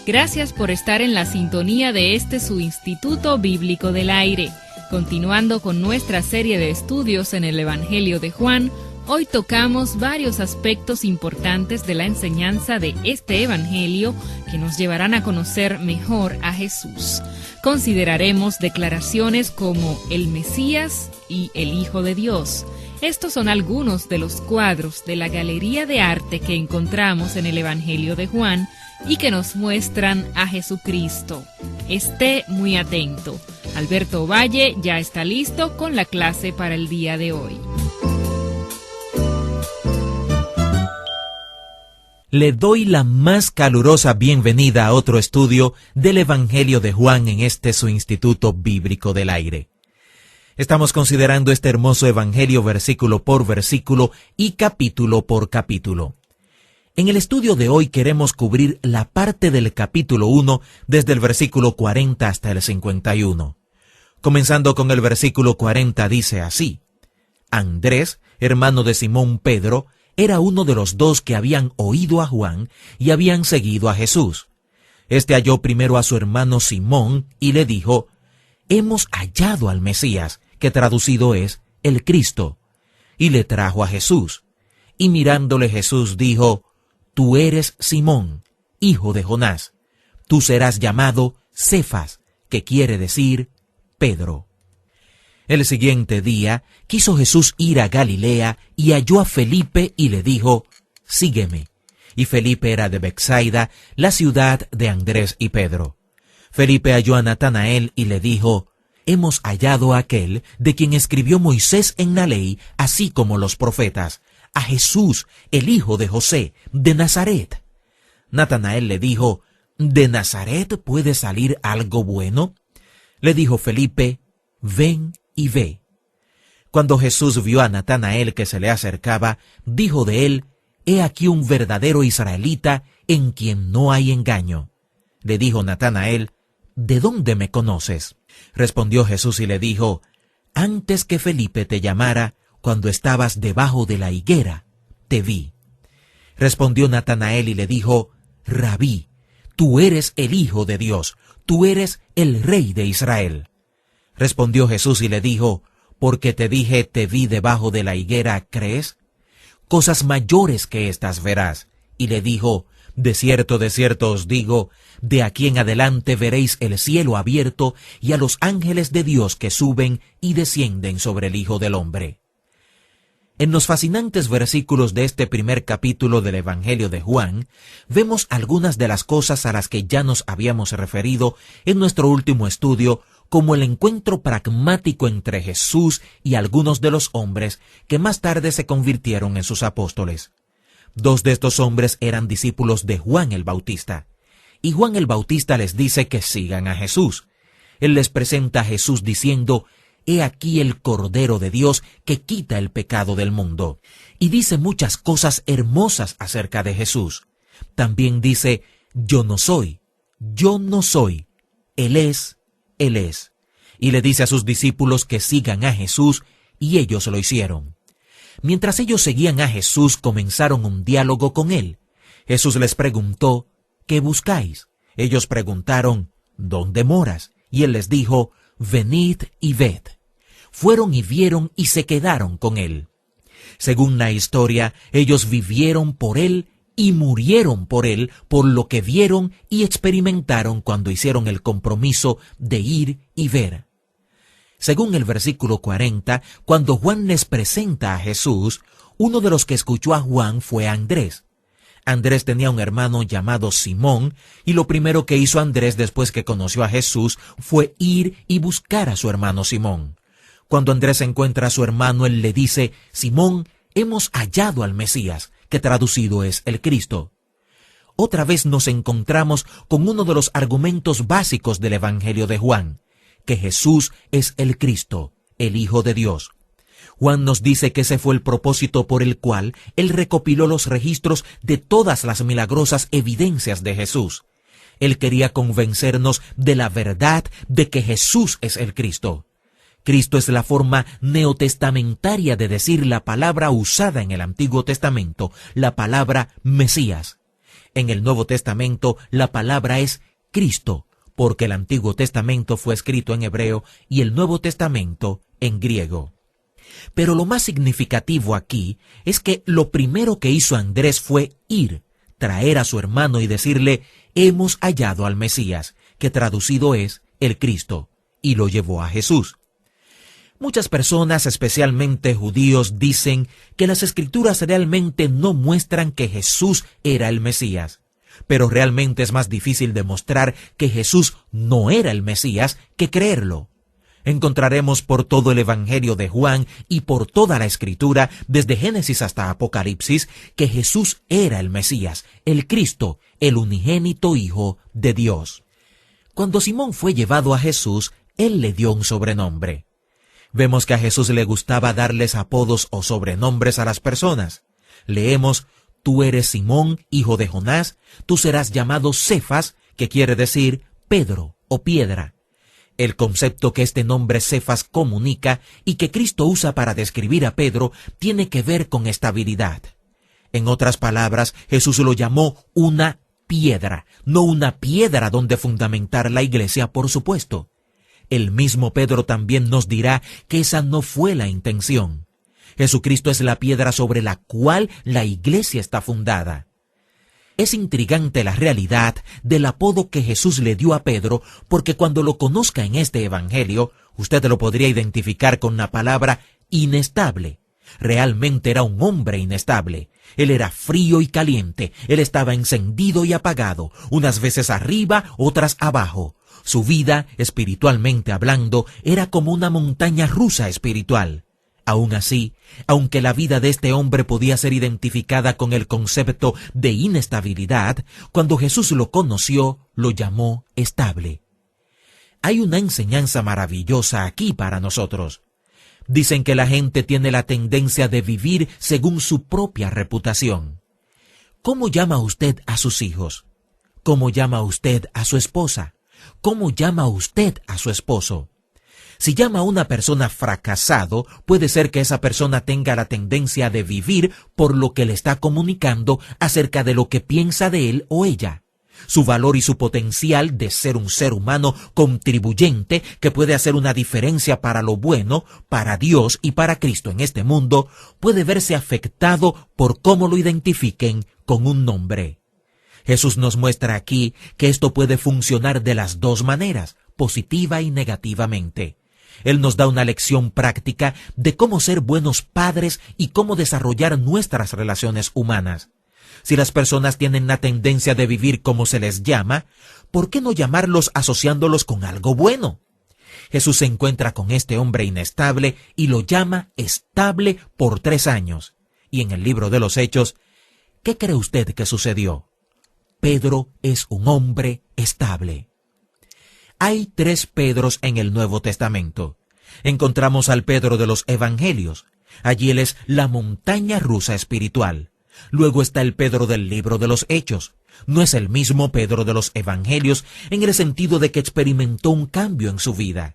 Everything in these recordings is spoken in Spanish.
Gracias por estar en la sintonía de su Instituto Bíblico del Aire. Continuando con nuestra serie de estudios en el Evangelio de Juan, hoy tocamos varios aspectos importantes de la enseñanza de este Evangelio que nos llevarán a conocer mejor a Jesús. Consideraremos declaraciones como el Mesías y el Hijo de Dios. Estos son algunos de los cuadros de la galería de arte que encontramos en el Evangelio de Juan y que nos muestran a Jesucristo. Esté muy atento. Alberto Valle ya está listo con la clase para el día de hoy. Le doy la más calurosa bienvenida a otro estudio del Evangelio de Juan en su Instituto Bíblico del Aire. Estamos considerando este hermoso Evangelio versículo por versículo y capítulo por capítulo. En el estudio de hoy queremos cubrir la parte del capítulo 1 desde el versículo 40 hasta el 51. Comenzando con el versículo 40 dice así: Andrés, hermano de Simón Pedro, era uno de los dos que habían oído a Juan y habían seguido a Jesús. Este halló primero a su hermano Simón y le dijo: Hemos hallado al Mesías, que traducido es el Cristo. Y le trajo a Jesús. Y mirándole Jesús dijo: Tú eres Simón, hijo de Jonás. Tú serás llamado Cefas, que quiere decir Pedro. El siguiente día quiso Jesús ir a Galilea y halló a Felipe y le dijo: Sígueme. Y Felipe era de Betsaida, la ciudad de Andrés y Pedro. Felipe halló a Natanael y le dijo: Hemos hallado a aquel de quien escribió Moisés en la ley, así como los profetas, a Jesús, el hijo de José, de Nazaret. Natanael le dijo: ¿De Nazaret puede salir algo bueno? Le dijo Felipe: Ven y ve. Cuando Jesús vio a Natanael que se le acercaba, dijo de él: He aquí un verdadero israelita en quien no hay engaño. Le dijo Natanael: ¿De dónde me conoces? Respondió Jesús y le dijo: Antes que Felipe te llamara, cuando estabas debajo de la higuera, te vi. Respondió Natanael y le dijo: Rabí, tú eres el Hijo de Dios, tú eres el Rey de Israel. Respondió Jesús y le dijo: Porque te dije, te vi debajo de la higuera, ¿crees? Cosas mayores que estas verás. Y le dijo: de cierto os digo, de aquí en adelante veréis el cielo abierto y a los ángeles de Dios que suben y descienden sobre el Hijo del Hombre. En los fascinantes versículos de este primer capítulo del Evangelio de Juan, vemos algunas de las cosas a las que ya nos habíamos referido en nuestro último estudio, como el encuentro pragmático entre Jesús y algunos de los hombres que más tarde se convirtieron en sus apóstoles. Dos de estos hombres eran discípulos de Juan el Bautista, y Juan el Bautista les dice que sigan a Jesús. Él les presenta a Jesús diciendo: He aquí el Cordero de Dios que quita el pecado del mundo. Y dice muchas cosas hermosas acerca de Jesús. También dice: yo no soy, Él es. Y le dice a sus discípulos que sigan a Jesús, y ellos lo hicieron. Mientras ellos seguían a Jesús, comenzaron un diálogo con él. Jesús les preguntó: ¿qué buscáis? Ellos preguntaron: ¿dónde moras? Y él les dijo: venid y ved. Fueron y vieron y se quedaron con él. Según la historia, ellos vivieron por él y murieron por él, por lo que vieron y experimentaron cuando hicieron el compromiso de ir y ver. Según el versículo 40, cuando Juan les presenta a Jesús, uno de los que escuchó a Juan fue Andrés. Andrés tenía un hermano llamado Simón, y lo primero que hizo Andrés después que conoció a Jesús fue ir y buscar a su hermano Simón. Cuando Andrés encuentra a su hermano, él le dice: Simón, hemos hallado al Mesías, que traducido es el Cristo. Otra vez nos encontramos con uno de los argumentos básicos del Evangelio de Juan, que Jesús es el Cristo, el Hijo de Dios. Juan nos dice que ese fue el propósito por el cual él recopiló los registros de todas las milagrosas evidencias de Jesús. Él quería convencernos de la verdad de que Jesús es el Cristo. Cristo es la forma neotestamentaria de decir la palabra usada en el Antiguo Testamento, la palabra Mesías. En el Nuevo Testamento la palabra es Cristo, porque el Antiguo Testamento fue escrito en hebreo y el Nuevo Testamento en griego. Pero lo más significativo aquí es que lo primero que hizo Andrés fue ir, traer a su hermano y decirle: hemos hallado al Mesías, que traducido es el Cristo, y lo llevó a Jesús. Muchas personas, especialmente judíos, dicen que las Escrituras realmente no muestran que Jesús era el Mesías. Pero realmente es más difícil demostrar que Jesús no era el Mesías que creerlo. Encontraremos por todo el Evangelio de Juan y por toda la Escritura, desde Génesis hasta Apocalipsis, que Jesús era el Mesías, el Cristo, el unigénito Hijo de Dios. Cuando Simón fue llevado a Jesús, él le dio un sobrenombre. Vemos que a Jesús le gustaba darles apodos o sobrenombres a las personas. Leemos: tú eres Simón, hijo de Jonás, tú serás llamado Cefas, que quiere decir Pedro o piedra. El concepto que este nombre Cefas comunica y que Cristo usa para describir a Pedro tiene que ver con estabilidad. En otras palabras, Jesús lo llamó una piedra, no una piedra donde fundamentar la iglesia, por supuesto. El mismo Pedro también nos dirá que esa no fue la intención. Jesucristo es la piedra sobre la cual la iglesia está fundada. Es intrigante la realidad del apodo que Jesús le dio a Pedro, porque cuando lo conozca en este evangelio, usted lo podría identificar con la palabra inestable. Realmente era un hombre inestable. Él era frío y caliente, él estaba encendido y apagado, unas veces arriba, otras abajo. Su vida, espiritualmente hablando, era como una montaña rusa espiritual. Aún así, aunque la vida de este hombre podía ser identificada con el concepto de inestabilidad, cuando Jesús lo conoció, lo llamó estable. Hay una enseñanza maravillosa aquí para nosotros. Dicen que la gente tiene la tendencia de vivir según su propia reputación. ¿Cómo llama usted a sus hijos? ¿Cómo llama usted a su esposa? ¿Cómo llama usted a su esposo? Si llama a una persona fracasado, puede ser que esa persona tenga la tendencia de vivir por lo que le está comunicando acerca de lo que piensa de él o ella. Su valor y su potencial de ser un ser humano contribuyente que puede hacer una diferencia para lo bueno, para Dios y para Cristo en este mundo, puede verse afectado por cómo lo identifiquen con un nombre. Jesús nos muestra aquí que esto puede funcionar de las dos maneras, positiva y negativamente. Él nos da una lección práctica de cómo ser buenos padres y cómo desarrollar nuestras relaciones humanas. Si las personas tienen la tendencia de vivir como se les llama, ¿por qué no llamarlos asociándolos con algo bueno? Jesús se encuentra con este hombre inestable y lo llama estable por 3 años. Y en el libro de los Hechos, ¿qué cree usted que sucedió? Pedro es un hombre estable. Hay 3 Pedros en el Nuevo Testamento. Encontramos al Pedro de los Evangelios. Allí él es la montaña rusa espiritual. Luego está el Pedro del libro de los Hechos. No es el mismo Pedro de los Evangelios en el sentido de que experimentó un cambio en su vida.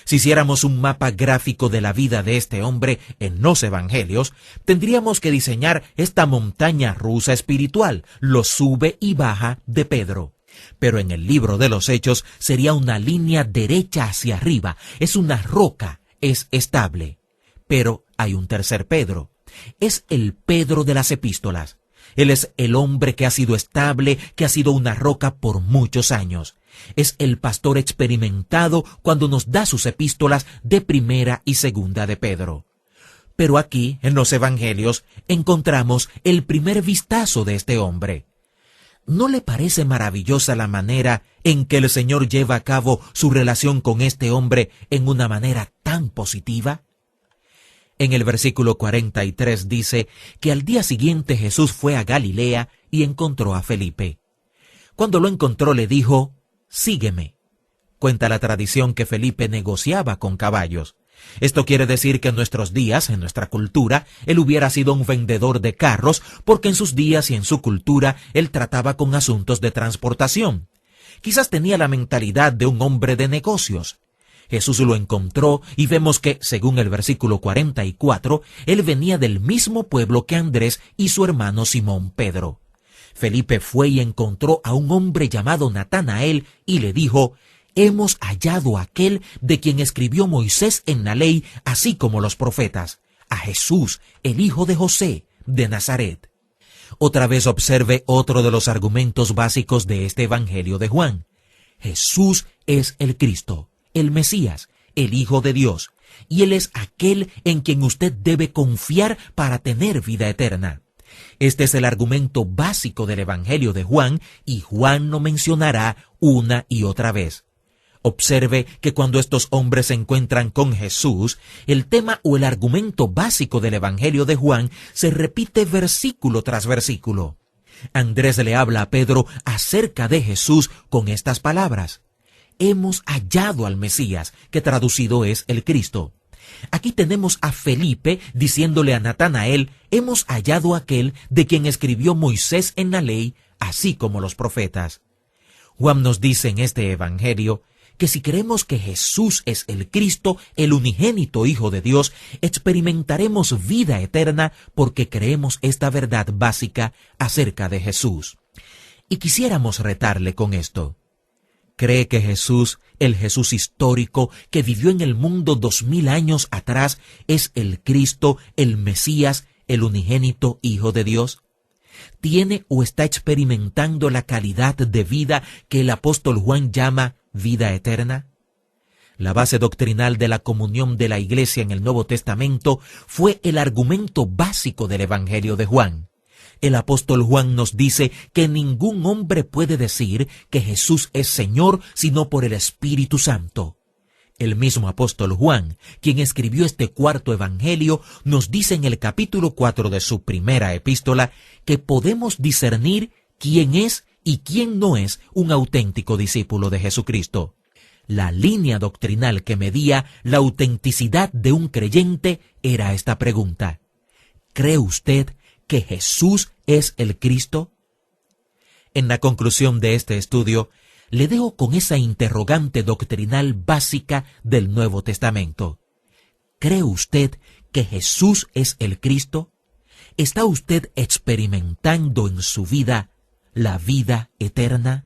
Si hiciéramos un mapa gráfico de la vida de este hombre en los Evangelios, tendríamos que diseñar esta montaña rusa espiritual, lo sube y baja de Pedro. Pero en el libro de los Hechos sería una línea derecha hacia arriba, es una roca, es estable. Pero hay un tercer Pedro. Es el Pedro de las epístolas. Él es el hombre que ha sido estable, que ha sido una roca por muchos años. Es el pastor experimentado cuando nos da sus epístolas de Primera y Segunda de Pedro. Pero aquí, en los Evangelios, encontramos el primer vistazo de este hombre. ¿No le parece maravillosa la manera en que el Señor lleva a cabo su relación con este hombre en una manera tan positiva? En el versículo 43 dice que al día siguiente Jesús fue a Galilea y encontró a Felipe. Cuando lo encontró le dijo: «Sígueme». Cuenta la tradición que Felipe negociaba con caballos. Esto quiere decir que en nuestros días, en nuestra cultura, él hubiera sido un vendedor de carros, porque en sus días y en su cultura él trataba con asuntos de transportación. Quizás tenía la mentalidad de un hombre de negocios. Jesús lo encontró y vemos que, según el versículo 44, él venía del mismo pueblo que Andrés y su hermano Simón Pedro. Felipe fue y encontró a un hombre llamado Natanael y le dijo: «Hemos hallado a aquel de quien escribió Moisés en la ley, así como los profetas, a Jesús, el hijo de José, de Nazaret». Otra vez observe otro de los argumentos básicos de este Evangelio de Juan. Jesús es el Cristo, el Mesías, el Hijo de Dios, y Él es aquel en quien usted debe confiar para tener vida eterna. Este es el argumento básico del Evangelio de Juan, y Juan lo mencionará una y otra vez. Observe que cuando estos hombres se encuentran con Jesús, el tema o el argumento básico del Evangelio de Juan se repite versículo tras versículo. Andrés le habla a Pedro acerca de Jesús con estas palabras: «Hemos hallado al Mesías», que traducido es el Cristo. Aquí tenemos a Felipe diciéndole a Natanael: «Hemos hallado a aquel de quien escribió Moisés en la ley, así como los profetas». Juan nos dice en este Evangelio que si creemos que Jesús es el Cristo, el unigénito Hijo de Dios, experimentaremos vida eterna porque creemos esta verdad básica acerca de Jesús. Y quisiéramos retarle con esto. ¿Cree que Jesús, el Jesús histórico que vivió en el mundo 2000 años atrás, es el Cristo, el Mesías, el unigénito Hijo de Dios? ¿Tiene o está experimentando la calidad de vida que el apóstol Juan llama vida eterna? La base doctrinal de la comunión de la Iglesia en el Nuevo Testamento fue el argumento básico del Evangelio de Juan. El apóstol Juan nos dice que ningún hombre puede decir que Jesús es Señor sino por el Espíritu Santo. El mismo apóstol Juan, quien escribió este cuarto evangelio, nos dice en el capítulo 4 de su primera epístola que podemos discernir quién es y quién no es un auténtico discípulo de Jesucristo. La línea doctrinal que medía la autenticidad de un creyente era esta pregunta: ¿cree usted que Jesús es el Cristo? En la conclusión de este estudio, le dejo con esa interrogante doctrinal básica del Nuevo Testamento. ¿Cree usted que Jesús es el Cristo? ¿Está usted experimentando en su vida la vida eterna?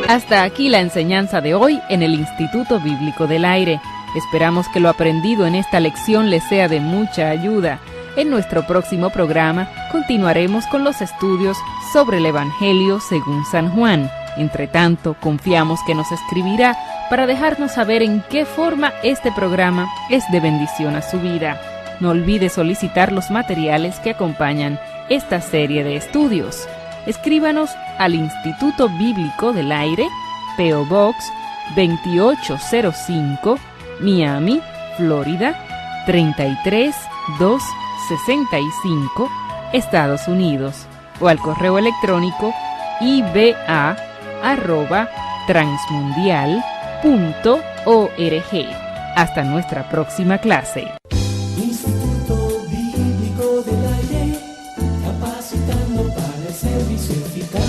Hasta aquí la enseñanza de hoy en el Instituto Bíblico del Aire. Esperamos que lo aprendido en esta lección le sea de mucha ayuda. En nuestro próximo programa continuaremos con los estudios sobre el Evangelio según San Juan. Entre tanto, confiamos que nos escribirá para dejarnos saber en qué forma este programa es de bendición a su vida. No olvide solicitar los materiales que acompañan esta serie de estudios. Escríbanos al Instituto Bíblico del Aire, P.O. Box 2805, Miami, Florida 33265, Estados Unidos, o al correo electrónico iba@transmundial.org. Hasta nuestra próxima clase. Instituto Bíblico del Aire, capacitando para el servicio eficaz.